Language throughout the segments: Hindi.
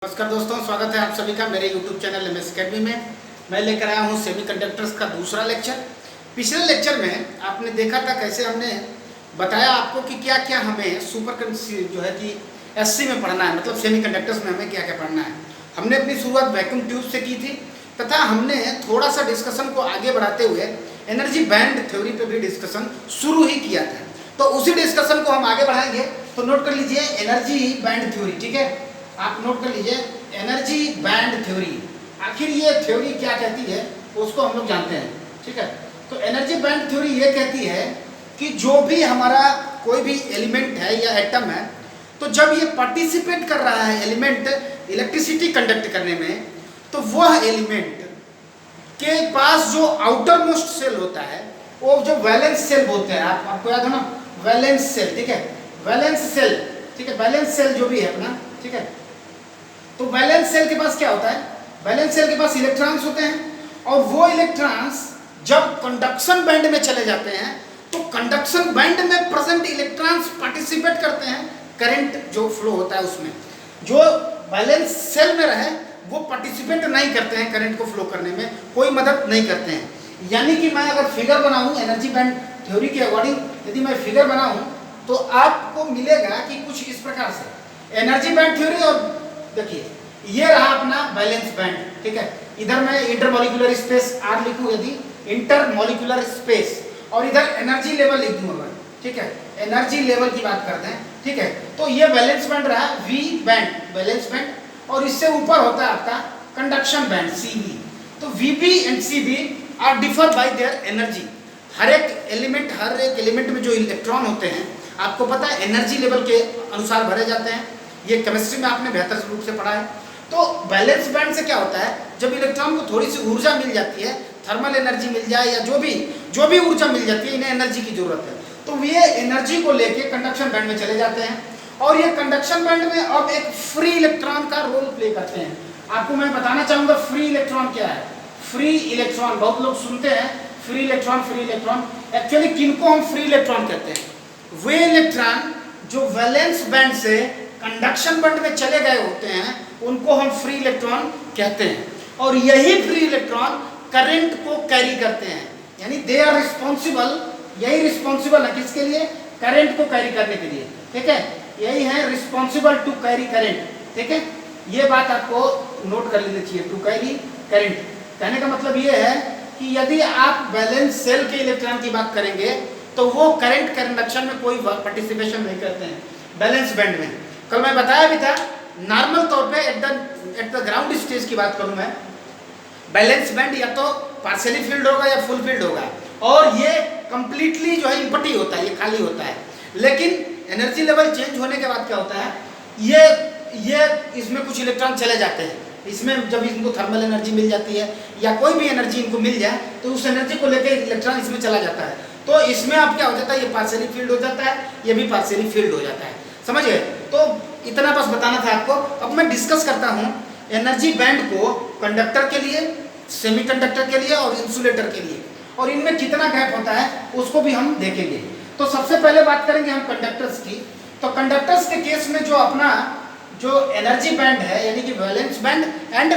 नमस्कार दोस्तों, स्वागत है आप सभी का मेरे YouTube चैनल एमएस अकेडमी में। मैं लेकर आया हूँ सेमीकंडक्टर्स का दूसरा लेक्चर। पिछले लेक्चर में आपने देखा था कैसे हमने बताया आपको कि क्या क्या हमें जो है कि एससी में पढ़ना है, मतलब सेमीकंडक्टर्स में हमें क्या क्या पढ़ना है। हमने अपनी शुरुआत वैक्यूम ट्यूब से की थी तथा हमने थोड़ा सा डिस्कशन को आगे बढ़ाते हुए एनर्जी बैंड थ्योरी पर भी डिस्कशन शुरू ही किया था। तो उसी डिस्कशन को हम आगे बढ़ाएंगे। तो नोट कर लीजिए एनर्जी बैंड थ्योरी, ठीक है। आप नोट कर लीजिए एनर्जी बैंड थ्योरी। आखिर ये थ्योरी क्या कहती है उसको हम लोग जानते हैं, ठीक है। तो एनर्जी बैंड थ्योरी ये कहती है कि जो भी हमारा कोई भी एलिमेंट है या एटम है, तो जब ये पार्टिसिपेट कर रहा है एलिमेंट इलेक्ट्रिसिटी कंडक्ट करने में, तो वह एलिमेंट के पास जो आउटर मोस्ट सेल होता है वो जो वैलेंस सेल बोलते हैं, आपको याद है ना, वैलेंस सेल, ठीक है। वैलेंस सेल, ठीक है, वैलेंस सेल जो भी है अपना, ठीक है। तो वैलेंस सेल के पास क्या होता है? वैलेंस सेल के पास इलेक्ट्रॉन्स होते हैं और वो इलेक्ट्रॉन्स जब कंडक्शन बैंड में चले जाते हैं तो कंडक्शन बैंड में प्रेजेंट इलेक्ट्रॉन्स पार्टिसिपेट करते हैं करंट जो फ्लो होता है उसमें। जो वैलेंस सेल में रहे वो पार्टिसिपेट नहीं करते हैं करंट को फ्लो करने में, कोई मदद नहीं करते हैं। यानी कि मैं अगर फिगर बनाऊं एनर्जी बैंड थ्योरी के अकॉर्डिंग, यदि मैं फिगर बनाऊं तो आपको मिलेगा कि कुछ इस प्रकार से एनर्जी बैंड थ्योरी। और देखिए ये रहा अपना बैलेंस बैंड, ठीक है। इधर मैं इंटरमॉलिक्यूलर स्पेस आर लिखूं, यदि इंटरमॉलिक्यूलर स्पेस, और इधर एनर्जी लेवल लिख दूं अगर, ठीक है, एनर्जी लेवल की बात करते हैं, ठीक है। तो ये बैलेंस बैंड रहा वी बैंड, बैलेंस बैंड, और इससे ऊपर होता है आपका कंडक्शन बैंड सीबी। तो VB and CB are differ by their energy. हर एक एलिमेंट में जो इलेक्ट्रॉन होते हैं आपको पता है एनर्जी लेवल के अनुसार भरे जाते हैं। ये केमिस्ट्री में आपने बेहतर रूप से पढ़ा है। तो बैलेंस बैंड से क्या होता है, जब इलेक्ट्रॉन को थोड़ी सी ऊर्जा मिल जाती है, थर्मल एनर्जी मिल जाए या जो भी ऊर्जा मिल जाती है, इन्हें एनर्जी की जरूरत है, तो ये एनर्जी को लेके कंडक्शन बैंड में चले जाते हैं। और ये कंडक्शन बैंड में अब एक फ्री इलेक्ट्रॉन का रोल प्ले करते हैं। आपको मैं बताना चाहूंगा फ्री इलेक्ट्रॉन क्या है। फ्री इलेक्ट्रॉन बहुत लोग सुनते हैं, free electron free electron. Actually किनको हम फ्री इलेक्ट्रॉन कहते हैं? वे इलेक्ट्रॉन जो वैलेंस बैंड से कंडक्शन बैंड में चले गए होते हैं उनको हम फ्री इलेक्ट्रॉन कहते हैं। और यही फ्री इलेक्ट्रॉन करंट को कैरी करते हैं, यानी दे आर रिस्पॉन्सिबल, यही रिस्पॉन्सिबल है किसके लिए? करंट को कैरी करने के लिए, ठीक है। यही है रिस्पॉन्सिबल टू कैरी करंट, ठीक है। ये बात आपको नोट कर लेनी चाहिए, टू कैरी करंट। कहने का मतलब ये है कि यदि आप बैलेंस सेल के इलेक्ट्रॉन की बात करेंगे तो वो करंट कंडक्शन में कोई पार्टिसिपेशन नहीं करते हैं बैलेंस बैंड में। कल मैं बताया भी था, नॉर्मल तौर पे एट द ग्राउंड स्टेज की बात करूं मैं, बैलेंस बैंड या तो पार्शियली फील्ड होगा या फुल फील्ड होगा, और ये कंप्लीटली जो है इम्पटी होता है, ये खाली होता है। लेकिन एनर्जी लेवल चेंज होने के बाद क्या होता है, ये इसमें कुछ इलेक्ट्रॉन चले जाते हैं। इसमें जब इनको थर्मल एनर्जी मिल जाती है या कोई भी एनर्जी इनको मिल जाए तो उस एनर्जी को लेकर इलेक्ट्रॉन इसमें चला जाता है। तो इसमें अब क्या हो जाता है, ये पार्शियली फील्ड हो जाता है, ये भी पार्शियली फील्ड हो जाता है। समझ गए? तो इतना बस बताना था आपको। अब मैं डिस्कस करता हूँ एनर्जी बैंड को कंडक्टर के लिए, सेमीकंडक्टर के लिए और इंसुलेटर के लिए, और इनमें कितना गैप होता है उसको भी हम देखेंगे। तो सबसे पहले बात करेंगे हम कंडक्टर्स की। तो कंडक्टर्स के केस में जो अपना जो एनर्जी बैंड है, यानी कि वैलेंस बैंड एंड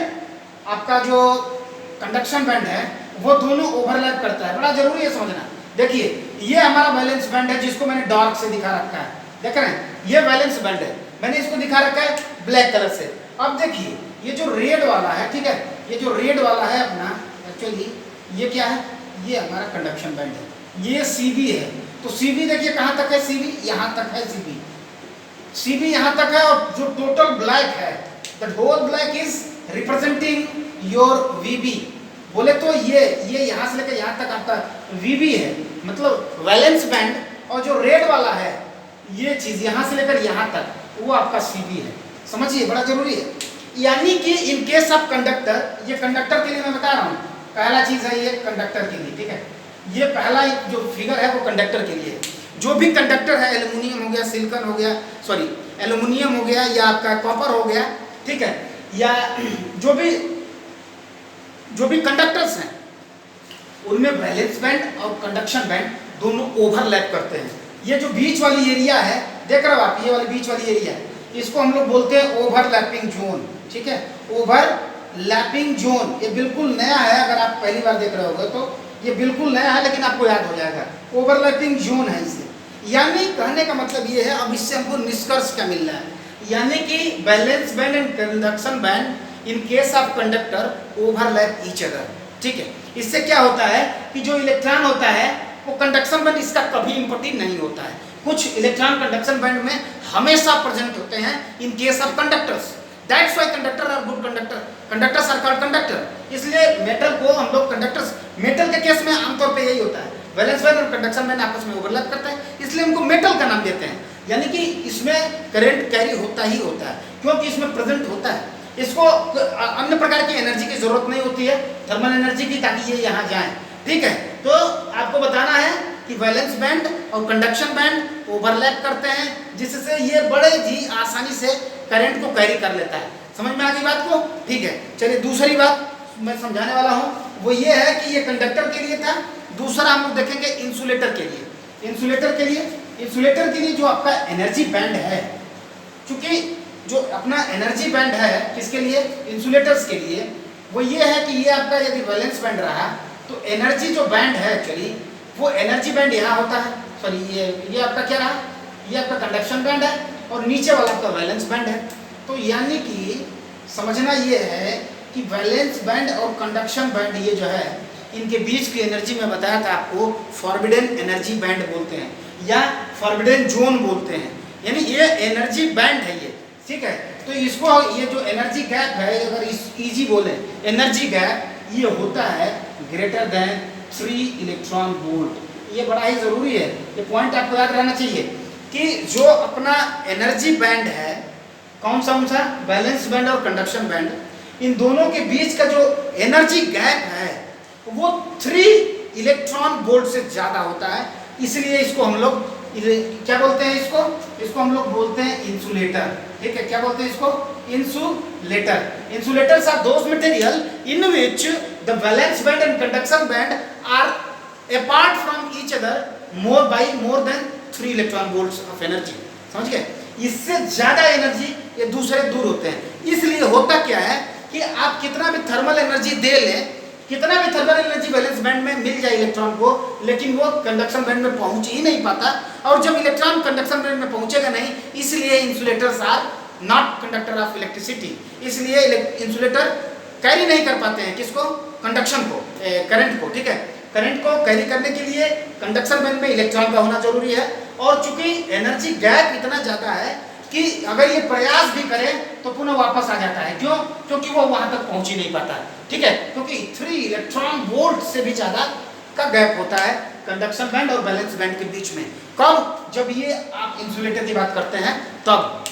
आपका जो कंडक्शन बैंड है, वो दोनों ओवरलैप करता है। बड़ा जरूरी है समझना। देखिए ये हमारा वैलेंस बैंड है जिसको मैंने डार्क से दिखा रखा है, देख रहे हैं, ये वैलेंस बैंड है, मैंने इसको दिखा रखा है ब्लैक कलर से। अब देखिए ये जो रेड वाला है, ठीक है, ये जो रेड वाला है अपना, एक्चुअली ये क्या है, ये हमारा कंडक्शन बैंड है, ये सीबी है। तो सीबी देखिए कहाँ तक है, सीबी यहाँ तक है, सीबी यहाँ तक है। और जो टोटल ब्लैक है, the whole black is representing your VB. बोले तो ये यहाँ से लेकर यहाँ तक आपका वीबी है, मतलब वैलेंस बैंड। और जो रेड वाला है ये चीज यहाँ से लेकर यहाँ तक, वो आपका सीबी है। समझिए, बड़ा जरूरी है। यानी कि इन केस ऑफ कंडक्टर, ये कंडक्टर के लिए मैं बता रहा हूँ, पहला चीज है ये कंडक्टर के लिए, ठीक है। ये पहला जो फिगर है वो कंडक्टर के लिए। जो भी कंडक्टर है, एल्यूमिनियम हो गया, सिलिकॉन हो गया, सॉरी एल्यूमिनियम हो गया या आपका कॉपर हो गया, ठीक है, या जो भी कंडक्टर्स हैं उनमें वैलेंस बैंड और कंडक्शन बैंड दोनों ओवरलैप करते हैं। ये जो बीच वाली एरिया है, देख रहे हो आप, ये वाली बीच वाली एरिया, इसको हम लोग बोलते हैं ओवरलैपिंग जोन। ठीक है। ओवरलैपिंग जोन ये बिल्कुल नया है, अगर आप पहली बार देख रहे होगे तो ये बिल्कुल नया है, लेकिन आपको याद हो जाएगा। ओवरलैपिंग जोन है इसे, यानी कहने का मतलब ये है, अब इससे हमको निष्कर्ष क्या मिल रहा है, यानी कि balance band and conduction band in case of conductor overlap each other. ठीक है, इससे क्या होता है कि जो इलेक्ट्रॉन होता है वो कंडक्शन बैंड इसका कभी इम्पोर्टेंट नहीं होता है। कुछ इलेक्ट्रॉन कंडक्शन बैंड में हमेशा प्रेजेंट होते हैं in case of conductors. That's why conductor are good conductor, conductors are called conductor. इसलिए मेटल को हम लोग कंडक्टर्स, मेटल के केस में आमतौर पे यही होता है, वैलेंस बैंड और कंडक्शन बैंड आपस में ओवरलैप करते हैं, इसलिए उनको मेटल का नाम देते हैं। यानी कि इसमें करंट कैरी होता ही होता है, क्योंकि इसमें प्रेजेंट होता है। इसको अन्य प्रकार की एनर्जी की जरूरत नहीं होती है, थर्मल एनर्जी की, ताकि ये यहाँ जाए। ठीक है, तो आपको बताना है कि वैलेंस बैंड और कंडक्शन बैंड ओवरलैप करते हैं, जिससे ये बड़े ही आसानी से करंट को कैरी कर लेता है। समझ में आ गई बात को? ठीक है, चलिए दूसरी बात मैं समझाने वाला हूँ, वो ये है कि ये कंडक्टर के लिए था। दूसरा हम लोग देखेंगे इंसुलेटर के लिए। इंसुलेटर के लिए जो आपका एनर्जी बैंड है, चूंकि जो अपना एनर्जी बैंड है किसके लिए, इंसुलेटर्स के लिए, वो ये है कि ये आपका यदि वैलेंस बैंड रहा तो एनर्जी जो बैंड है एक्चुअली वो एनर्जी बैंड यहाँ होता है, सॉरी ये आपका क्या रहा, ये आपका कंडक्शन बैंड है और नीचे वाला आपका वैलेंस बैंड है। तो यानी कि समझना ये है कि वैलेंस बैंड और कंडक्शन बैंड ये जो है इनके बीच की एनर्जी में बताया था आपको, फॉरबिडन एनर्जी बैंड बोलते हैं या फॉरबिडन जोन बोलते हैं, यानी ये एनर्जी बैंड है ये। ठीक है, तो इसको ये जो एनर्जी गैप है, अगर इस ईजी बोले एनर्जी गैप, ये होता है ग्रेटर देन 3 इलेक्ट्रॉन वोल्ट। ये बड़ा ही जरूरी है, ये पॉइंट आपको याद रहना चाहिए कि जो अपना एनर्जी बैंड है, कौन सा बैलेंस बैंड और कंडक्शन बैंड, इन दोनों के बीच का जो एनर्जी गैप है वो 3 इलेक्ट्रॉन वोल्ट से ज्यादा होता है। इसलिए इसको हम लोग क्या बोलते हैं, इसको हम लोग बोलते हैं इंसुलेटर। ठीक है, क्या बोलते हैं इसको, insulator. Insulators are those material in which the valence band and conduction band are apart from each other more than 3 electron volts of energy. समझ गए, इससे ज्यादा एनर्जी ये दूसरे दूर होते हैं। इसलिए होता क्या है कि आप कितना भी थर्मल एनर्जी दे लें, कितना भी थर्मल एनर्जी वैलेंस बैंड में मिल जाए इलेक्ट्रॉन को, लेकिन वो कंडक्शन बैंड में पहुंच ही नहीं पाता, और जब इलेक्ट्रॉन कंडक्शन बैंड में पहुंचेगा नहीं, इसलिए insulators are not conductor of electricity. इसलिए इंसुलेटर कैरी नहीं कर पाते हैं किसको, कंडक्शन को, करंट को। ठीक है, करंट को कैरी करने के लिए कंडक्शन बैंड में इलेक्ट्रॉन का होना जरूरी है, और चूंकि एनर्जी गैप इतना ज्यादा है कि अगर ये प्रयास भी करे तो पुनः वापस आ जाता है। क्यों? क्योंकि वो वहां तक पहुंच ही नहीं पाता है। ठीक है, क्योंकि 3 इलेक्ट्रॉन वोल्ट से भी ज्यादा का गैप होता है कंडक्शन बैंड और बैलेंस बैंड के बीच में। कब? जब ये आप इंसुलेटर की बात करते हैं तब।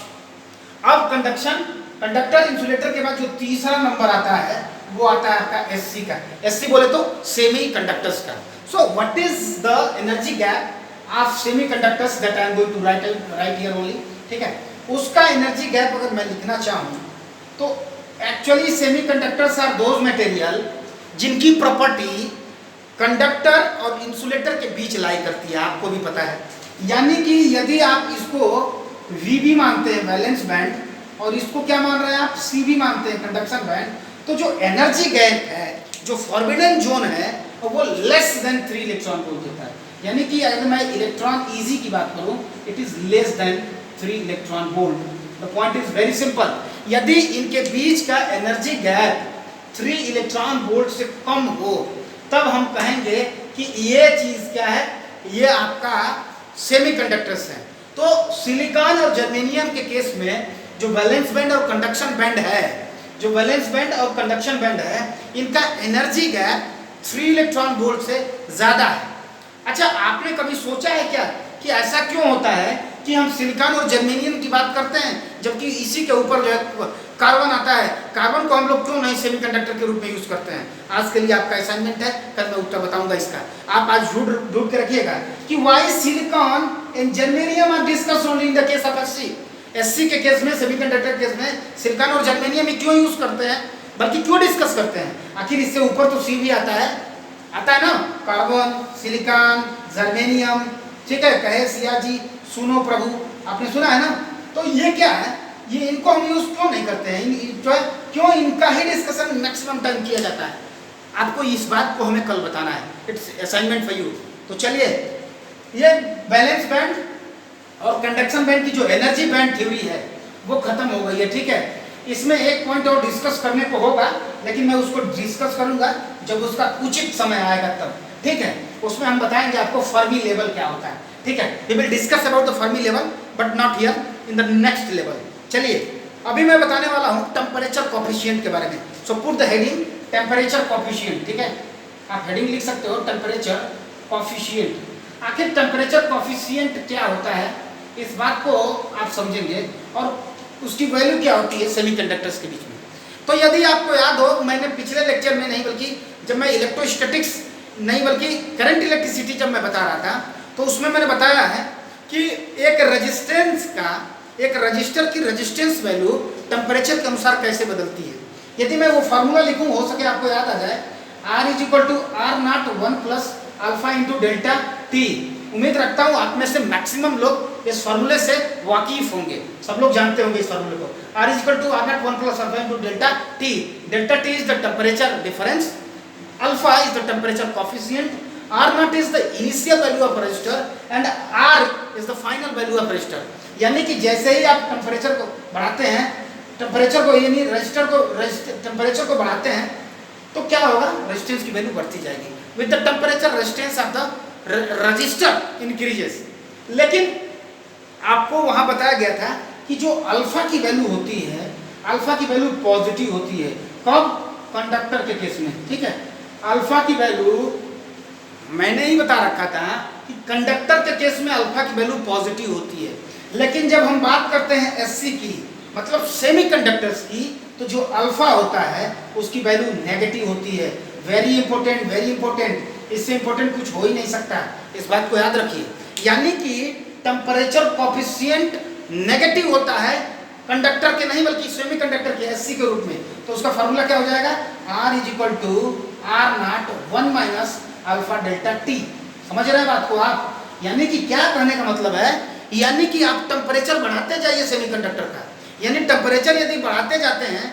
अब कंडक्टर इंसुलेटर के बाद जो तीसरा नंबर आता है वो आता है आपका एससी का। एससी बोले तो सेमी कंडक्टर्स का। So what is the energy gap of semiconductors that I am going to write here only. ठीक है, उसका एनर्जी गैप अगर मैं लिखना चाहूँ तो actually semiconductors are those material जिनकी प्रॉपर्टी कंडक्टर और इंसुलेटर के बीच लाई करती है, आपको भी पता है। यानी कि यदि आप इसको VB मानते हैं वैलेंस बैंड, और इसको क्या मान रहे हैं आप, CV मानते हैं कंडक्शन बैंड, तो जो एनर्जी गैप है, जो फॉरबिडन जोन है, वो लेस देन 3 इलेक्ट्रॉन वोल्ट होता है। यानी कि अगर मैं इलेक्ट्रॉन ईजी की बात करूं, it is less than 3 electron volt. The point is very simple, यदि इनके बीच का एनर्जी गैप 3 इलेक्ट्रॉन वोल्ट से कम हो, तब हम कहेंगे कि ये चीज क्या है, ये आपका सेमीकंडक्टर्स है। तो सिलिकॉन और जर्मेनियम के केस में जो वैलेंस बैंड और कंडक्शन बैंड है, जो वैलेंस बैंड और कंडक्शन बैंड है, इनका एनर्जी गैप 3 इलेक्ट्रॉन वोल्ट से ज्यादा है। अच्छा, आपने कभी सोचा है क्या कि ऐसा क्यों होता है कि हम सिलिकॉन और जर्मेनियम की बात करते हैं, जबकि इसी के ऊपर जो है कार्बन आता है, कार्बन को हम लोग क्यों नहीं सेमीकंडक्टर के रूप में यूज करते हैं? आज के लिए आपका असाइनमेंट है, कल मैं उत्तर बताऊंगा इसका। आप आज ढूंढ के रखिएगा कि why silicon and germanium are discussed only in the case of SC. SC के केस में, सेमीकंडक्टर के केस में सिलिकॉन और जर्मेनियम ही क्यों यूज करते हैं, बल्कि क्यों डिस्कस करते हैं? आखिर इससे ऊपर तो सी भी आता है ना, कार्बन, सिलिकॉन, जर्मेनियम। ठीक है, कहे सिया जी सुनो प्रभु, आपने सुना है ना। तो ये क्या है, ये इनको हम यूज क्यों नहीं करते हैं, जो है क्यों इनका ही डिस्कशन मैक्सिमम टाइम किया जाता है, आपको इस बात को हमें कल बताना है, इट्स असाइनमेंट फॉर यू। तो चलिए, ये बैलेंस बैंड और कंडक्शन बैंड की जो एनर्जी बैंड थ्योरी है वो खत्म हो गई है, ठीक है। इसमें एक पॉइंट और डिस्कस करने को होगा, लेकिन मैं उसको डिस्कस करूंगा जब उसका उचित समय आएगा तब, ठीक है। उसमें हम बताएंगे आपको फर्मी लेवल क्या होता है, ठीक है। We will discuss about the Fermi level but not here, in the next level. चलिए, अभी मैं बताने वाला हूँ टेम्परेचर कोफिशिएंट के बारे में। So put the heading temperature coefficient, ठीक है। आप हेडिंग लिख सकते हो टेम्परेचर कोफिशिएंट। आखिर टेम्परेचर कोफिशिएंट क्या होता है, इस बात को आप समझेंगे, और उसकी वैल्यू क्या होती है सेमीकंडक्टर्स के बीच में। तो यदि आपको याद हो, मैंने पिछले लेक्चर में नहीं बल्कि जब मैं इलेक्ट्रोस्टैटिक्स नहीं बल्कि करंट इलेक्ट्रिसिटी जब मैं बता रहा था, तो उसमें मैंने बताया है कि एक रेजिस्टेंस का, एक रजिस्टर की रेजिस्टेंस वैल्यू टेम्परेचर के अनुसार कैसे बदलती है। यदि मैं वो फार्मूला लिखूं, हो सके आपको याद आ जाए, R is equal to R naught 1 plus alpha into delta T. उम्मीद रखता हूँ आप में से मैक्सिमम लोग इस फार्मूले से वाकिफ होंगे, सब लोग जानते होंगे इस फार्मूले को। R is equal to R naught 1 plus alpha into delta T. Delta T is the temperature difference, alpha is the temperature coefficient, R naught is the initial value of resistor and R is the final value of resistor। यानी कि जैसे ही आप टेम्परेचर को बढ़ाते हैं, टेम्परेचर को यानी रेजिस्टर को टेम्परेचर को बढ़ाते हैं, तो क्या होगा, रेजिस्टेंस की वैल्यू बढ़ती जाएगी। With the temperature resistance of the register increases. लेकिन आपको वहां बताया गया था कि जो अल्फा की वैल्यू होती है, अल्फा की वैल्यू पॉजिटिव होती है। कब? कंडक्टर के केस में, ठीक है। अल्फा की वैल्यू मैंने ही बता रखा था कि कंडक्टर के केस में अल्फा की वैल्यू पॉजिटिव होती है। लेकिन जब हम बात करते हैं एससी की, मतलब सेमीकंडक्टर्स की, तो जो अल्फा होता है उसकी वैल्यू नेगेटिव होती है। वेरी इंपॉर्टेंट, वेरी इंपॉर्टेंट, इससे इंपॉर्टेंट कुछ हो ही नहीं सकता, इस बात को याद रखिए। यानी कि टेम्परेचर कोफिशिएंट नेगेटिव होता है कंडक्टर के नहीं बल्कि सेमीकंडक्टर के, एससी के रूप में। तो उसका फार्मूला क्या हो जाएगा, R is equal to R naught 1 minus alpha delta T. समझ रहे हैं बात को आप? यानी कि क्या कहने का मतलब है, यानी कि आप टेम्परेचर बढ़ाते जाइए सेमीकंडक्टर का, यानी टेम्परेचर यदि बढ़ाते जाते हैं,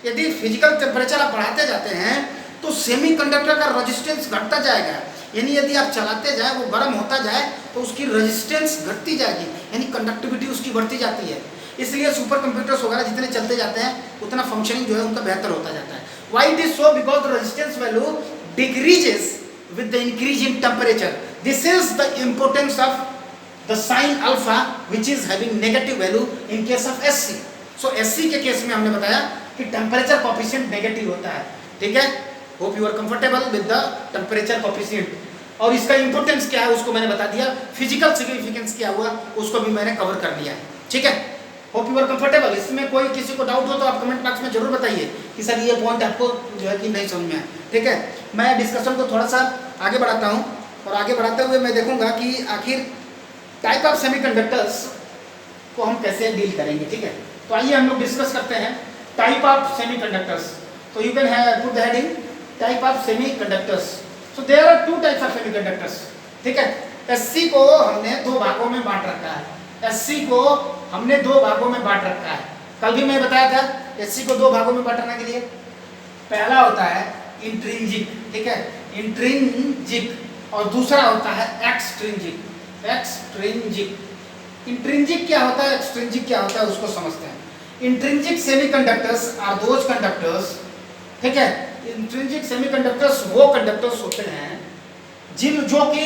यदि फिजिकल टेम्परेचर आप बढ़ाते जाते हैं तो सेमीकंडक्टर का रेजिस्टेंस घटता जाएगा। यानी यदि आप चलाते जाए, वो गर्म होता जाए तो उसकी रेजिस्टेंस घटती जाएगी, यानी कंडक्टिविटी उसकी बढ़ती जाती है। इसलिए सुपर कंप्यूटर्स वगैरह जितने चलते जाते हैं उतना फंक्शनिंग जो है उनका बेहतर होता जाता है। Why it is so? Because the resistance value decreases with the increase in temperature. This is the importance of the sign alpha which is having negative value in case of SC. So SC के केस में हमने बताया कि टेम्परेचर कोफिशिएंट नेगेटिव होता है, ठीक है। Hope you are comfortable with the temperature coefficient. और इसका इंपॉर्टेंस क्या है उसको मैंने बता दिया, फिजिकल सिग्निफिकेंस क्या हुआ उसको भी मैंने कवर कर लिया है, ठीक है। Hope you are comfortable. इसमें कोई किसी को डाउट हो तो आप कमेंट बॉक्स में जरूर बताइए कि सर ये पॉइंट आपको जो है कि नहीं समझ में आया, ठीक है। मैं डिस्कशन को थोड़ा सा आगे बढ़ाता हूँ, और आगे बढ़ाते हुए मैं देखूंगा कि आखिर टाइप ऑफ सेमीकंडक्टर्स को हम कैसे डील करेंगे, ठीक है। तो आइए हम लोग डिस्कस करते हैं टाइप ऑफ सेमीकंडक्टर्स। तो you can put the heading type of semiconductors. So there are 2 types of semiconductors, ठीक है। एससी को हमने 2 भागों में बांट रखा है, एससी को हमने 2 भागों में बांट रखा है। कल भी मैं बताया था एससी को 2 भागों में बांटने के लिए। पहला होता है इंट्रिंजिक, ठीक है, इंट्रिंजिक, और दूसरा होता है एक्सट्रिंजिक। एक्सट्रिंजिक इंट्रिंजिक क्या होता है, एक्सट्रिंजिक क्या होता है उसको समझते हैं। Intrinsic semiconductors are those conductors, ठीक है। इंट्रिंजिक सेमीकंडक्टर्स वो कंडक्टर्स होते हैं जिन जो कि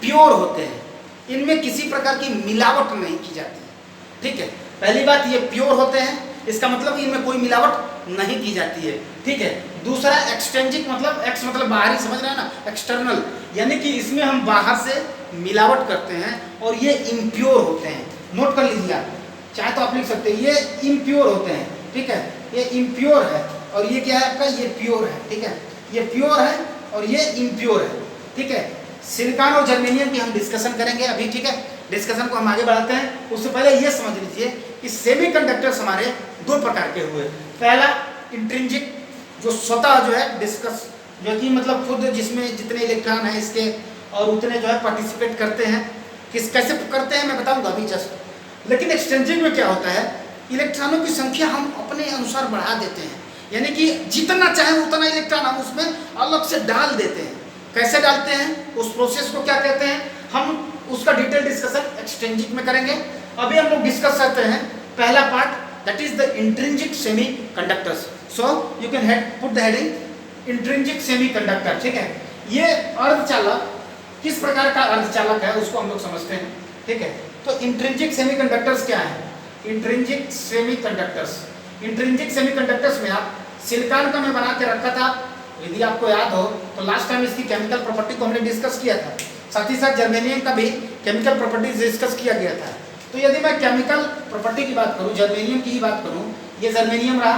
प्योर होते हैं, इनमें किसी प्रकार की मिलावट नहीं की जाती, ठीक है। पहली बात ये प्योर होते हैं, इसका मतलब इनमें कोई मिलावट नहीं की जाती है, ठीक है। दूसरा एक्सट्रिंजिक, मतलब एक्स मतलब बाहरी, समझ रहे हैं ना, एक्सटर्नल, यानी कि इसमें हम बाहर से मिलावट करते हैं और ये इम्प्योर होते हैं। नोट कर लीजिए आप, चाहे तो आप लिख सकते हैं, ये इम्प्योर होते हैं, ठीक है। ये इम्प्योर है और ये क्या है आपका, ये प्योर है, ठीक है। ये प्योर है और ये इम्प्योर है, ठीक है। सिलिकॉन और जर्मेनियम की हम डिस्कशन करेंगे अभी, ठीक है। डिस्कशन को हम आगे बढ़ाते हैं, उससे पहले ये समझ लीजिए कि सेमीकंडक्टर्स हमारे 2 प्रकार के हुए। पहला इंट्रिंजिक, जो स्वतः जो है डिस्कस, जो कि मतलब खुद जिसमें जितने इलेक्ट्रॉन हैं इसके और उतने जो है पार्टिसिपेट करते हैं, किस कैसे करते हैं मैं बताऊंगा अभी जस्ट। लेकिन एक्सट्रिंजिक में क्या होता है इलेक्ट्रॉनों की संख्या हम अपने अनुसार बढ़ा देते हैं, यानी कि जितना चाहे उतना इलेक्ट्रॉन हम उसमें अलग से डाल देते हैं। कैसे डालते हैं, उस प्रोसेस को क्या कहते हैं, हम उसका डिटेल डिस्कशन एक्सट्रिंसिक में करेंगे। अभी हम लोग डिस्कस करते हैं पहला part, that is the intrinsic semiconductors. So you can put the heading intrinsic semiconductor. ठीक है, ये अर्धचालक किस प्रकार का अर्धचालक है उसको हम लोग समझते हैं। ठीक है, तो इंट्रिंसिक सेमीकंडक्टर्स क्या है, इंट्रिंसिक सेमीकंडक्टर्स, इंट्रिंसिक सेमीकंडक्टर्स में आप सिलिकॉन का मैं बना के रखा था, यदि आपको याद हो तो लास्ट टाइम इसकी केमिकल प्रॉपर्टी को हमने डिस्कस किया था, साथ ही साथ जर्मेनियम का भी केमिकल प्रॉपर्टीज डिस्कस किया गया था। तो यदि मैं केमिकल प्रॉपर्टी की बात करूं, जर्मेनियम की ही बात करूं, ये जर्मेनियम रहा,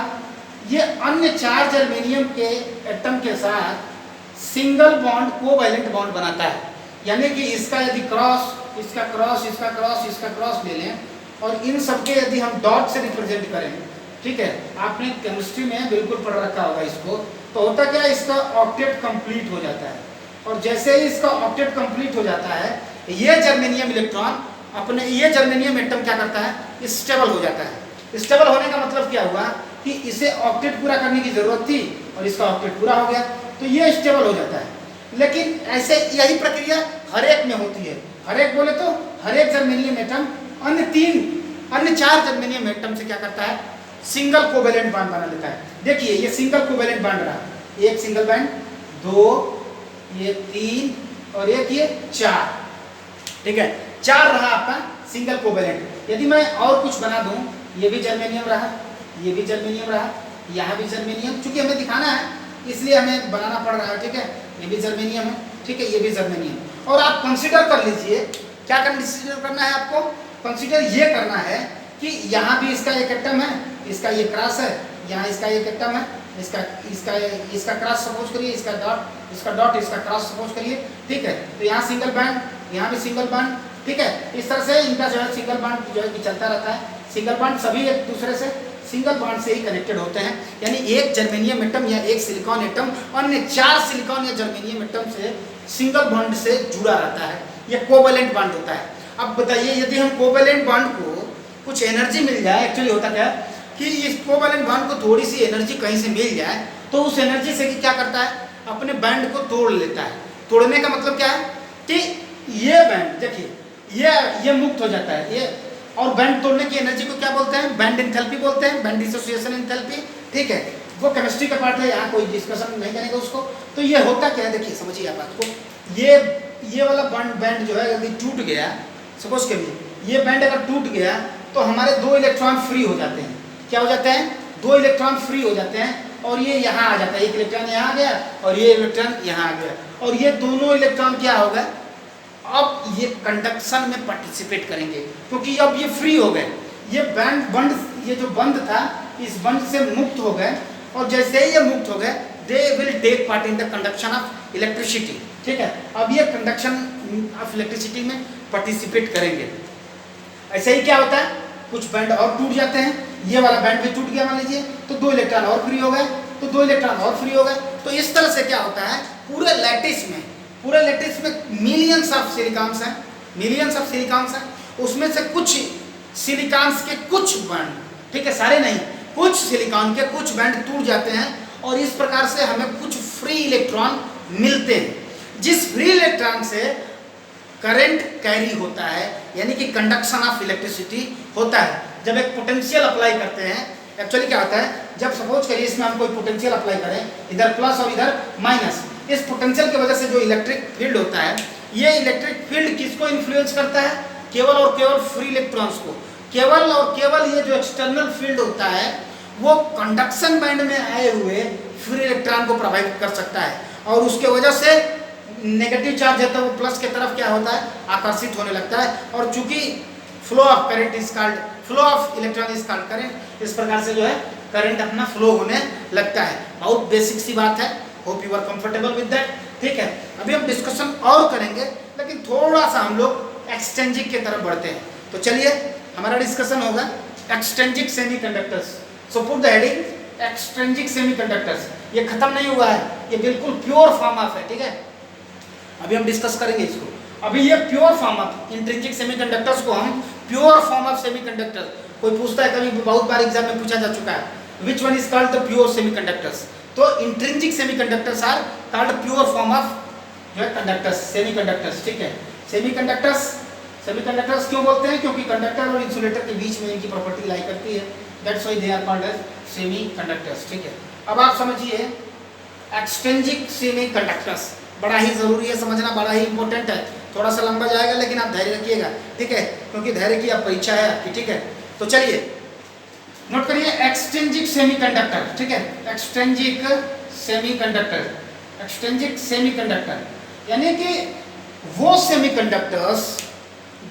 ये अन्य 4 जर्मेनियम के एटम के साथ सिंगल बॉन्ड कोवैलेंट बॉन्ड बनाता है, यानी कि इसका यदि क्रॉस, इसका क्रॉस, इसका क्रॉस, इसका क्रॉस ले लें और इन सबके यदि हम डॉट से रिप्रेजेंट करें, ठीक है, आपने केमिस्ट्री में बिल्कुल पढ़ रखा होगा इसको, तो होता क्या है, इसका ऑक्टेट कंप्लीट हो जाता है। और जैसे ही इसका ऑक्टेट कंप्लीट हो जाता है, ये जर्मेनियम इलेक्ट्रॉन अपने, ये जर्मेनियम एटम क्या करता है, स्टेबल हो जाता है। स्टेबल होने का मतलब क्या हुआ कि इसे ऑक्टेट पूरा करने की जरूरत थी और इसका ऑक्टेट पूरा हो गया, तो ये स्टेबल हो जाता है। लेकिन ऐसे यही प्रक्रिया हर एक में होती है। हर एक बोले तो हर एक जर्मेनियम एटम अन्य 4 जर्मेनियम एटम से क्या करता है, सिंगल कोवैलेंट बॉन्ड बना लेता है। देखिए ये सिंगल कोवैलेंट बॉन्ड रहा, एक सिंगल बॉन्ड, 2, ये 3 और एक ये 4। ठीक है, 4 रहा आपका सिंगल कोवैलेंट। यदि मैं और कुछ बना दूं, ये भी जर्मेनियम रहा, ये भी जर्मेनियम रहा, यहाँ भी जर्मेनियम, चूंकि हमें दिखाना है इसलिए हमें बनाना पड़ रहा है। ठीक है, ये भी जर्मेनियम है, ठीक है, ये भी जर्मेनियम। और आप कंसीडर कर लीजिए, क्या कंसीडर करना है आपको, कंसीडर ये करना है कि यहाँ भी इसका एक एटम है, इसका ये क्रॉस है, यहाँ इसका एक एटम है, इसका क्रॉस सपोज करिए, इसका डॉट, इसका क्रॉस सपोज करिए। ठीक है, तो यहाँ सिंगल बॉन्ड, यहाँ भी सिंगल बॉन्ड। ठीक है, इस तरह से इनका जो है सिंगल बॉन्ड जो है कि चलता रहता है। सिंगल बॉन्ड सभी एक दूसरे से सिंगल बॉन्ड से ही कनेक्टेड होते हैं, यानी एक जर्मेनियम एटम या एक सिलिकॉन एटम अन्य 4 सिलिकॉन या जर्मेनियम एटम से सिंगल बॉन्ड से जुड़ा रहता है, यह कोवैलेंट बॉन्ड होता है। अब बताइए, यदि हम कोवैलेंट बॉन्ड को कुछ एनर्जी मिल जाए, एक्चुअली होता क्या है कि इस कोवैलेंट बॉन्ड को थोड़ी सी एनर्जी कहीं से मिल जाए, तो उस एनर्जी से क्या करता है, अपने बैंड को तोड़ लेता है। तोड़ने का मतलब क्या है कि ये बैंड देखिए, ये मुक्त हो जाता है, ये, और बैंड तोड़ने की एनर्जी को क्या बोलते हैं, बैंड एंथैल्पी बोलते हैं, बैंड डिसोसिएशन एंथैल्पी। ठीक है, वो केमिस्ट्री का पार्ट है, यहाँ कोई डिस्कशन नहीं करेंगे उसको। तो ये होता क्या है, देखिए समझिए आप बात को, ये वाला बैंड जो है यदि टूट गया, सपोज करिए ये बैंड अगर टूट गया, तो हमारे 2 इलेक्ट्रॉन फ्री हो जाते हैं। क्या हो जाते हैं, 2 इलेक्ट्रॉन फ्री हो जाते हैं, और ये यहाँ आ जाता है, एक इलेक्ट्रॉन यहाँ आ गया और ये इलेक्ट्रॉन यहाँ आ गया, और ये दोनों इलेक्ट्रॉन क्या होगा, अब ये कंडक्शन में पार्टिसिपेट करेंगे, क्योंकि अब ये फ्री हो गए, ये बंद, ये जो बंद था इस बंद से मुक्त हो गए, और जैसे ही ये मुक्त हो गए, they will take part in the conduction of electricity. ठीक है, अब ये कंडक्शन ऑफ इलेक्ट्रिसिटी में पार्टिसिपेट करेंगे। ऐसे ही क्या होता है, कुछ बैंड और टूट जाते हैं, ये वाला बैंड भी टूट गया मान लीजिए, तो 2 इलेक्ट्रॉन और फ्री हो गए, तो 2 इलेक्ट्रॉन और फ्री हो गए। तो इस तरह से क्या होता है, पूरे लैटिस में मिलियंस ऑफ सिलिकॉन्स हैं, उसमें से कुछ सिलिकॉन्स के कुछ बैंड, ठीक है, सारे नहीं, कुछ सिलिकॉन के कुछ बैंड टूट जाते हैं, और इस प्रकार से हमें कुछ फ्री इलेक्ट्रॉन मिलते हैं, जिस फ्री इलेक्ट्रॉन से करंट कैरी होता है, यानी कि कंडक्शन ऑफ इलेक्ट्रिसिटी होता है। जब एक पोटेंशियल अप्लाई करते हैं, एक्चुअली क्या होता है, जब सपोज करिए इसमें हम कोई पोटेंशियल अप्लाई करें, इधर प्लस और इधर माइनस, इस पोटेंशियल की वजह से जो इलेक्ट्रिक फील्ड होता है, ये इलेक्ट्रिक फील्ड किसको इन्फ्लुएंस करता है, केवल और केवल फ्री इलेक्ट्रॉन्स को। केवल और केवल ये जो एक्सटर्नल फील्ड होता है वो कंडक्शन बैंड में आए हुए फ्री इलेक्ट्रॉन को प्रभावित कर सकता है, और उसके वजह से नेगेटिव चार्ज है तो वो प्लस की तरफ क्या होता है, आकर्षित होने लगता है, और चूंकि flow of current is called, flow of electron is called current, इस प्रकार से जो है करंट अपना फ्लो होने लगता है। बहुत बेसिक सी बात है, hope you are comfortable with that. ठीक है, अभी हम डिस्कशन और करेंगे, लेकिन थोड़ा सा हम लोग एक्सट्रिंसिक की तरफ बढ़ते हैं। तो चलिए हमारा डिस्कशन होगा extrinsic semiconductors. So put the heading extrinsic semiconductors. ये खत्म नहीं हुआ है, ये बिल्कुल प्योर फॉर्म ऑफ है। ठीक है, अभी हम डिस्कस करेंगे इसको। अभी ये pure form of intrinsic semiconductors को हम प्योर फॉर्म ऑफ सेमीकंडक्टर, कोई पूछता है, कभी बहुत बार एग्जाम में पूछा जा चुका है, which one is called the pure semiconductors. तो intrinsic semiconductors are called pure form of जो है कंडक्टर्स, सेमीकंडक्टर्स। ठीक है, सेमीकंडक्टर्स क्यों बोलते हैं? क्योंकि कंडक्टर और इंसुलेटर के बीच में इनकी प्रॉपर्टी लाई करती है, that's why they are called as semiconductors. ठीक है, अब आप समझिए एक्सट्रिंसिक सेमीकंडक्टर्स, बड़ा ही जरूरी है समझना, बड़ा ही इंपॉर्टेंट है, थोड़ा सा लंबा जाएगा लेकिन आप धैर्य रखिएगा। ठीक है, क्योंकि धैर्य की अब परीक्षा है आपकी। ठीक है, तो चलिए नोट करिए एक्सट्रिंसिक सेमीकंडक्टर। ठीक है, एक्सट्रिंसिक सेमीकंडक्टर यानी कि वो सेमीकंडक्टर्स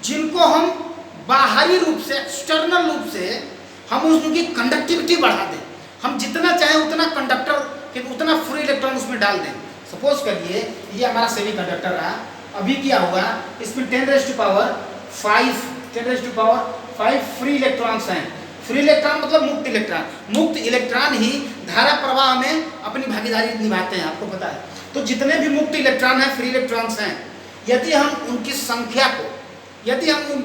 जिनको हम बाहरी रूप से, एक्सटर्नल रूप से हम उनकी कंडक्टिविटी बढ़ा दें, हम जितना चाहें उतना कंडक्टर के उतना फ्री इलेक्ट्रॉन उसमें डाल दें। सपोज करिए ये हमारा सेमीकंडक्टर रहा, अभी क्या होगा, इसमें 10⁵ फ्री इलेक्ट्रॉन्स हैं। फ्री इलेक्ट्रॉन मतलब मुक्त इलेक्ट्रॉन, मुक्त इलेक्ट्रॉन ही धारा प्रवाह में अपनी भागीदारी निभाते हैं, आपको पता है। तो जितने भी मुक्त इलेक्ट्रॉन हैं, फ्री इलेक्ट्रॉन्स हैं, यदि हम उनकी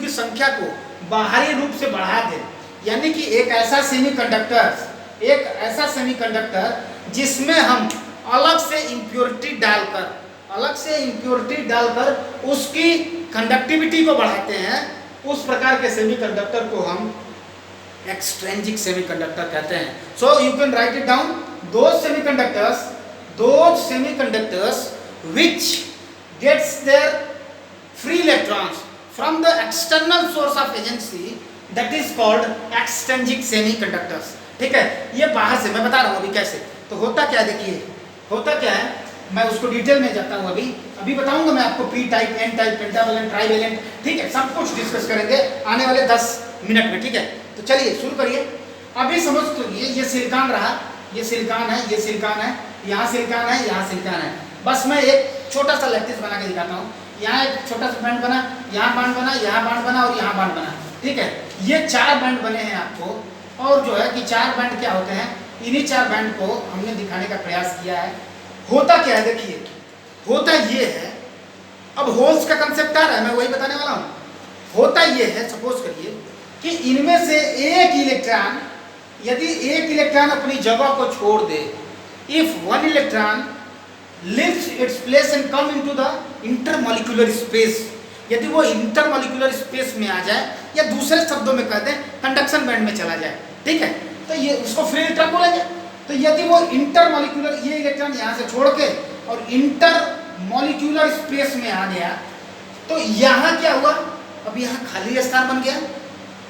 संख्या को बाहरी रूप से बढ़ा दें, यानी कि एक ऐसा सेमीकंडक्टर जिसमें हम अलग से इम्प्योरिटी डालकर उसकी कंडक्टिविटी को बढ़ाते हैं, उस प्रकार के सेमीकंडक्टर को हम एक्सट्रिंसिक सेमीकंडक्टर कहते हैं। So you can write it down, those semiconductors which gets their free electrons from the external source of agency, that is called extrinsic semiconductors। ठीक है, ये बाहर से मैं बता रहा हूँ अभी कैसे। तो होता क्या है, देखिए होता क्या है, मैं उसको डिटेल में जाता हूँ, अभी बताऊंगा मैं आपको P type, N type, pentavalent, trivalent. ठीक है, सब कुछ डिस्कस करेंगे आने वाले 10 मिनट में। ठीक है, तो चलिए शुरू करिए। अभी समझ तो ये सिलिकॉन रहा, ये सिलिकॉन है, ये सिलिकॉन है, यहाँ सिलिकॉन है, यहाँ सिलिकॉन है। बस मैं एक छोटा सा लैटिस बना के दिखाता हूँ। यहाँ एक छोटा सा बैंड बना, यहाँ बैंड बना, यहाँ बैंड बना और यहाँ बैंड बना। ठीक है, ये 4 बैंड बने हैं आपको, और जो है कि 4 बैंड क्या होते हैं, इन्हीं 4 बैंड को हमने दिखाने का प्रयास किया है। होता क्या है, देखिए होता ये है, अब होल्स का कंसेप्ट आ रहा है, मैं वही बताने वाला हूँ। होता ये है, सपोज करिए कि इनमें से एक इलेक्ट्रॉन, यदि एक इलेक्ट्रॉन अपनी जगह को छोड़ दे, if one electron leaves its place and come into the intermolecular space, यदि वो इंटरमोलिकुलर स्पेस में आ जाए, या दूसरे शब्दों में कहते हैं कंडक्शन बैंड में चला जाए। ठीक है, तो ये उसको फ्री इलेक्ट्रॉन बोलेंगे। तो यदि वो इंटरमोलिकुलर, ये इलेक्ट्रॉन यहाँ से छोड़ के और इंटरमोलिकुलर स्पेस में आ गया, तो यहाँ क्या हुआ, अब यहाँ खाली स्थान बन गया।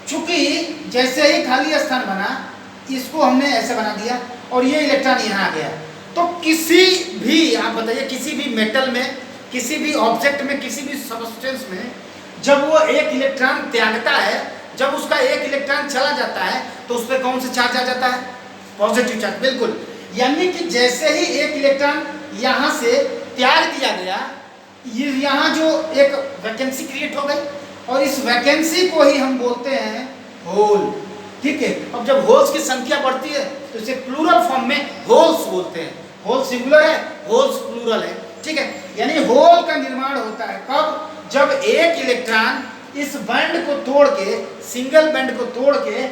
चूंकि जैसे ही खाली स्थान बना, इसको हमने ऐसे बना दिया और ये इलेक्ट्रॉन यहाँ आ गया। तो किसी भी, आप बताइए, किसी भी मेटल में, किसी भी ऑब्जेक्ट में, किसी भी सबस्टेंस में जब वो एक इलेक्ट्रॉन त्यागता है, जब उसका एक इलेक्ट्रॉन चला जाता है, तो उस पर कौन सा चार्ज आ जाता है, पॉजिटिव चार्ज। बिल्कुल, यानी कि जैसे ही एक इलेक्ट्रॉन यहाँ से त्याग दिया गया, ये यहाँ जो एक वैकेंसी क्रिएट हो गई, और इस वैकेंसी को ही हम बोलते हैं होल। ठीक है, अब जब होल्स की संख्या बढ़ती है तो इसे प्लूरल फॉर्म में होल्स बोलते हैं। होल सिंगुलर है, होल्स प्लूरल है। ठीक है, यानी होल का निर्माण होता है कब, जब एक इलेक्ट्रॉन इस बैंड को तोड़ के, सिंगल बैंड को तोड़ के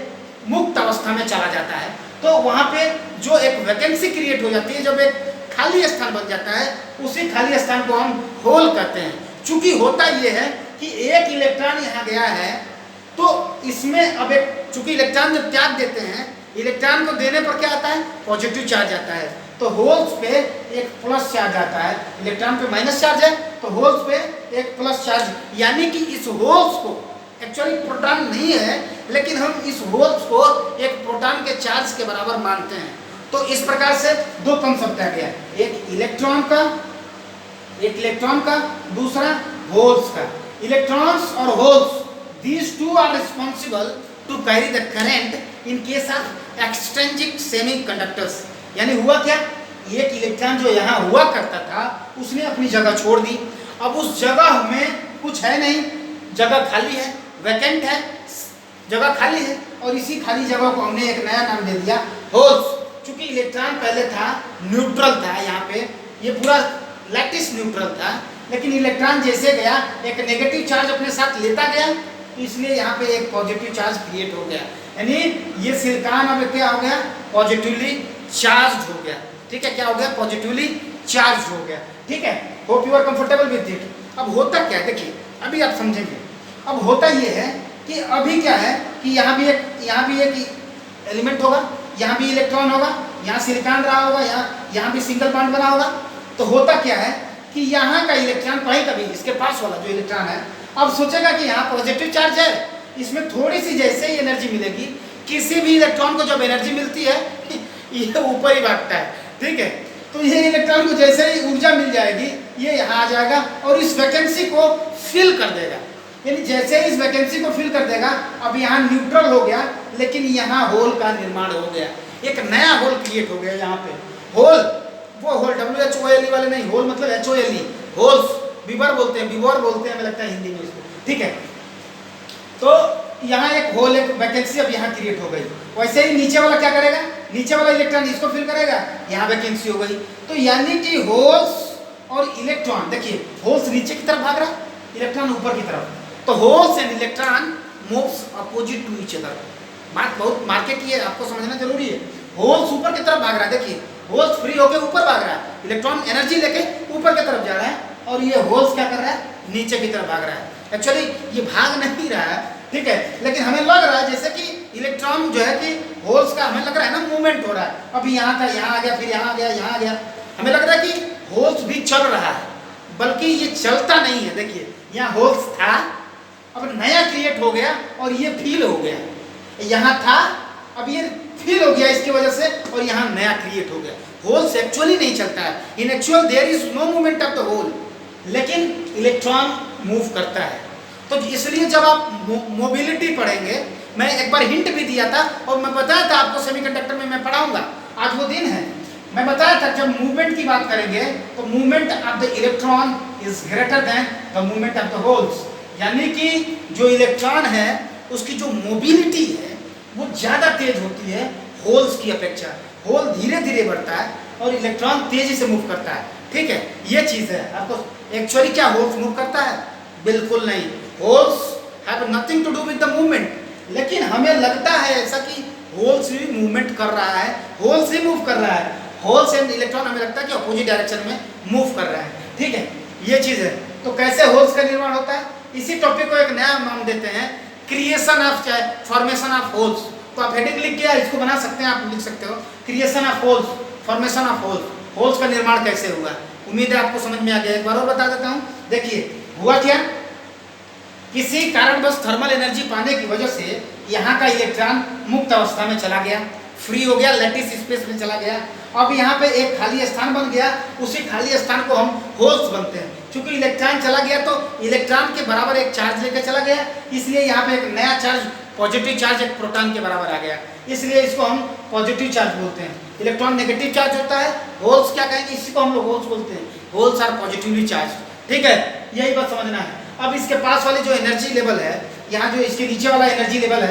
मुक्त अवस्था में चला जाता है, तो वहां पे जो एक वैकेंसी क्रिएट हो जाती है, जब एक खाली स्थान बन जाता है, उसी खाली स्थान को हम होल कहते हैं। चूंकि होता यह है कि एक इलेक्ट्रॉन यहाँ गया है, तो इसमें अब एक, चूंकि इलेक्ट्रॉन जब त्याग देते हैं, इलेक्ट्रॉन को देने पर क्या आता है, पॉजिटिव चार्ज आता है। तो होल्स पे एक प्लस चार्ज आता है, इलेक्ट्रॉन पे माइनस चार्ज है, तो होल्स पे एक प्लस चार्ज, यानी कि इस होल्स को, एक्चुअली प्रोटॉन नहीं है, लेकिन हम इस होल्स को एक प्रोटॉन के चार्ज के बराबर मानते हैं। तो इस प्रकार से 2 कंसेप्ट आ गया, एक इलेक्ट्रॉन का, दूसरा होल्स का। इलेक्ट्रॉन्स और holes, these two are responsible to carry the current in case of extrinsic semiconductors। यानी हुआ क्या, एक इलेक्ट्रॉन जो यहाँ हुआ करता था, उसने अपनी जगह छोड़ दी। अब उस जगह में कुछ है नहीं, जगह खाली है, वैकेंट है, जगह खाली है, और इसी खाली जगह को हमने एक नया नाम दे दिया होल्स। चूंकि इलेक्ट्रॉन पहले था न्यूट्रल था, यहाँ पे ये पूरा लैटिस न्यूट्रल था, लेकिन इलेक्ट्रॉन जैसे गया, एक नेगेटिव चार्ज अपने साथ लेता गया, इसलिए यहाँ पे एक पॉजिटिव चार्ज क्रिएट हो गया। यानी ये सिलिकॉन अब क्या हो गया, पॉजिटिवली चार्ज हो गया। ठीक है, क्या हो गया, पॉजिटिवली चार्ज हो गया। ठीक है, hope you are comfortable with it. अब होता क्या है, देखिए अभी आप समझेंगे। अब होता ये है कि अभी क्या है कि यहाँ भी एक एलिमेंट होगा, यहाँ भी इलेक्ट्रॉन होगा, यहाँ सिलिकॉन रहा होगा, यहाँ भी सिंगल बॉन्ड बना होगा। तो होता क्या है कि यहाँ का इलेक्ट्रॉन कहीं कभी इसके पास वाला जो इलेक्ट्रॉन है अब सोचेगा कि यहाँ पॉजिटिव चार्ज है, इसमें थोड़ी सी जैसे ही एनर्जी मिलेगी, किसी भी इलेक्ट्रॉन को जब एनर्जी मिलती है ये ऊपर ही भागता है। ठीक है, तो ये इलेक्ट्रॉन को जैसे ही ऊर्जा मिल जाएगी ये यहाँ आ जाएगा और इस वैकेंसी को फिल कर देगा। यानी जैसे ही इस वैकेंसी को फिल कर देगा, अब यहाँ न्यूट्रल हो गया, लेकिन यहाँ होल का निर्माण हो गया, एक नया होल क्रिएट हो गया। यहाँ पे होल, वो होल WHOLE वाले नहीं, होल मतलब HOLE, होल्स, विवर बोलते हैं, विवर बोलते हैं, हमें लगता है हिंदी में इसको। ठीक है, तो यहाँ एक होल, एक वैकेंसी अब यहाँ क्रिएट हो गई। वैसे ही नीचे वाला क्या करेगा, नीचे वाला इलेक्ट्रॉन इसको फिल करेगा, यहाँ वैकेंसी हो गई। तो यानी कि होल्स और इलेक्ट्रॉन, देखिए होल्स नीचे की तरफ भाग रहा है, इलेक्ट्रॉन ऊपर की तरफ। तो holes and electron moves opposite to each other. बात बहुत मार्केट की है, आपको समझना जरूरी है। होल्स ऊपर की तरफ भाग रहा है, देखिए होल्स फ्री होकर ऊपर भाग रहा है, इलेक्ट्रॉन एनर्जी लेके ऊपर की तरफ जा रहा है, और ये होल्स क्या कर रहा है, नीचे की तरफ भाग रहा है। एक्चुअली ये भाग नहीं रहा है, ठीक है, लेकिन हमें लग रहा है जैसे कि इलेक्ट्रॉन जो है कि होल्स का हमें लग रहा है ना मूवमेंट हो रहा है। अभी यहाँ था, यहाँ आ गया, फिर यहाँ आ गया, यहाँ आ गया, हमें लग रहा है कि होल्स भी चल रहा है, बल्कि ये चलता नहीं है। देखिए यहाँ होल्स था, अब नया क्रिएट हो गया और ये फील हो गया, यहाँ था अब ये फील हो गया इसकी वजह से, और यहाँ नया क्रिएट हो गया। होल्स एक्चुअली नहीं चलता है, in actual there is no movement of the hole, लेकिन इलेक्ट्रॉन मूव करता है। तो इसलिए जब आप मोबिलिटी पढ़ेंगे, मैं एक बार हिंट भी दिया था और मैं बताया था आपको सेमीकंडक्टर में मैं पढ़ाऊंगा, आज वो दिन है। मैं बताया था जब मूवमेंट की बात करेंगे तो movement of the electron is greater than the movement of the holes, यानी कि जो इलेक्ट्रॉन है उसकी जो मोबिलिटी है वो ज़्यादा तेज होती है होल्स की अपेक्षा। होल धीरे धीरे बढ़ता है और इलेक्ट्रॉन तेजी से मूव करता है। ठीक है, ये चीज़ है। आपको एक्चुअली क्या होल्स मूव करता है? बिल्कुल नहीं, holes have nothing to do with the movement, लेकिन हमें लगता है ऐसा कि होल्स भी मूवमेंट कर रहा है, होल्स ही मूव कर रहा है, होल्स एंड इलेक्ट्रॉन हमें लगता है कि अपोजिट डायरेक्शन में मूव कर रहा है। ठीक है, ये चीज़ है। तो कैसे होल्स का निर्माण होता है, इसी टॉपिक को एक नया नाम देते हैं, creation of formation of holes. तो आप हेडिंग लिख के इसको बना सकते हैं, आप लिख सकते हो creation of holes, formation of holes, holes का निर्माण कैसे हुआ। उम्मीद है आपको समझ में आ गया। एक बार और बता देता हूँ, देखिए हुआ क्या, किसी कारणवश थर्मल एनर्जी पाने की वजह से यहाँ का इलेक्ट्रॉन मुक्त अवस्था में चला गया, फ्री हो गया, लैटिस स्पेस में चला गया। अब यहाँ पे एक खाली स्थान बन गया, उसी खाली स्थान को हम होल्स बनते हैं। क्योंकि इलेक्ट्रॉन चला गया तो इलेक्ट्रॉन के बराबर एक चार्ज लेकर चला गया, इसलिए यहाँ पे एक नया चार्ज, पॉजिटिव चार्ज एक प्रोटॉन के बराबर आ गया, इसलिए इसको हम पॉजिटिव चार्ज बोलते हैं। इलेक्ट्रॉन नेगेटिव चार्ज होता है, होल्स क्या कहेंगे, इसी को हम लोग होल्स बोलते हैं, होल्स आर पॉजिटिवली चार्ज। ठीक है, यही बात समझना है। अब इसके पास वाली जो एनर्जी लेवल है, यहाँ जो इसके नीचे वाला एनर्जी लेवल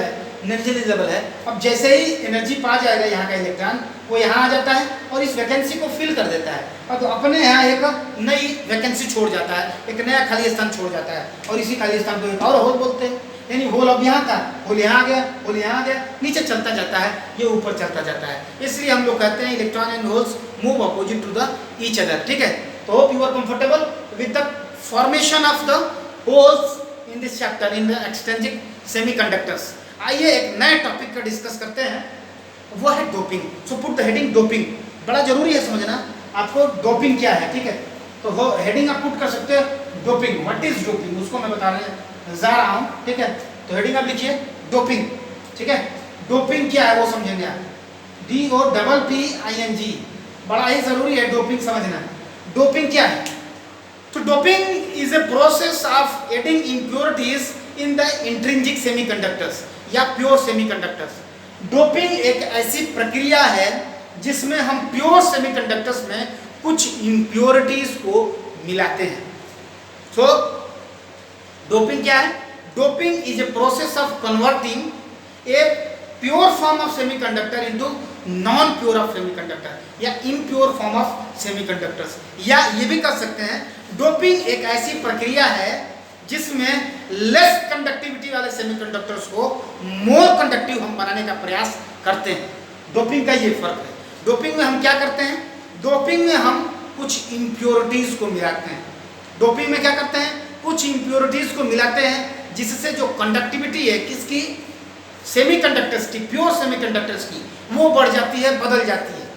है, अब जैसे ही एनर्जी पा जाएगा यहाँ का इलेक्ट्रॉन, वो यहाँ आ जाता है और इस वैकेंसी को फिल कर देता है, और तो अपने यहाँ एक नई वैकेंसी छोड़ जाता है, एक नया खाली स्थान छोड़ जाता है, और इसी खाली स्थान को एक और होल बोलते हैं। यानी होल अब यहाँ था, होल यहाँ आ गया, होल यहाँ आ गया, नीचे चलता जाता है, ये ऊपर चलता जाता है। इसलिए हम लोग कहते हैं electron and holes move opposite to the each other. ठीक है, तो hope you are comfortable with the formation of the holes in this chapter in the extrinsic semiconductors. आइए एक नए टॉपिक का डिस्कस करते हैं, वो है doping. So put the heading doping, बड़ा जरूरी है समझना आपको डोपिंग क्या है। ठीक है, तो हेडिंग आप पुट कर सकते हो डोपिंग, व्हाट इज डोपिंग, उसको मैं बताने जा रहा हूँ। ठीक है, तो हेडिंग आप लिखिए डोपिंग। ठीक है, डोपिंग क्या है वो समझेंगे आप, DOPPING, बड़ा ही जरूरी है डोपिंग समझना। डोपिंग क्या है, तो doping is a process of adding impurities in the intrinsic semiconductors या प्योर सेमीकंडक्टर्स। डोपिंग एक ऐसी प्रक्रिया है जिसमें हम प्योर सेमीकंडक्टर्स में कुछ इम्प्योरिटीज को मिलाते हैं। सो डोपिंग क्या है, doping is a process of converting a pure form of semiconductor into non pure of semiconductor या इम्प्योर फॉर्म ऑफ सेमीकंडक्टर्स, या ये भी कर सकते हैं डोपिंग एक ऐसी प्रक्रिया है जिसमें लेस कंडक्टिविटी वाले सेमीकंडक्टर्स को मोर कंडक्टिव हम बनाने का प्रयास करते हैं। डोपिंग का ये फर्क है। डोपिंग में हम क्या करते हैं? डोपिंग में हम कुछ इम्प्योरिटीज को मिलाते हैं। डोपिंग में क्या करते हैं? कुछ इम्प्योरिटीज को मिलाते हैं, जिससे जो कंडक्टिविटी है किसकी? सेमीकंडक्टर्स की, प्योर सेमीकंडक्टर्स की, वो बढ़ जाती है, बदल जाती है।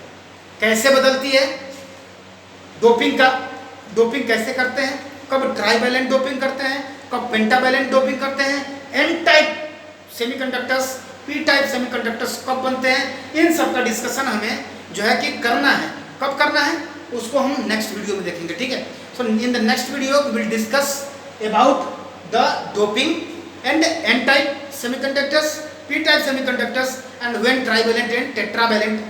कैसे बदलती है? डोपिंग कैसे करते हैं? कब ट्राइवैलेंट डोपिंग करते हैं, कब पेंटावैलेंट डोपिंग करते हैं, N type semiconductors, P type semiconductors कब बनते हैं, इन सब का डिस्कशन हमें जो है कि करना है। कब करना है उसको हम नेक्स्ट वीडियो में देखेंगे, ठीक है। So in the next video we will discuss about the doping and N type semiconductors, P type semiconductors and when trivalent and tetravalent,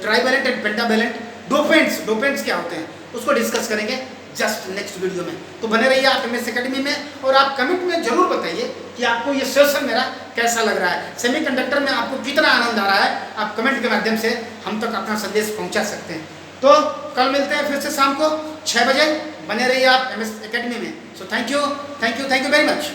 trivalent and pentavalent dopants क्या होते हैं उसको डिस्कस करेंगे जस्ट नेक्स्ट वीडियो में। तो बने रहिए आप MS एकेडमी में, और आप कमेंट में जरूर बताइए कि आपको ये सेशन मेरा कैसा लग रहा है, सेमीकंडक्टर में आपको कितना आनंद आ रहा है। आप कमेंट के माध्यम से हम तक अपना संदेश पहुंचा सकते हैं। तो कल मिलते हैं फिर से शाम को 6 बजे। बने रहिए आप MS एकेडमी में। So thank you very much.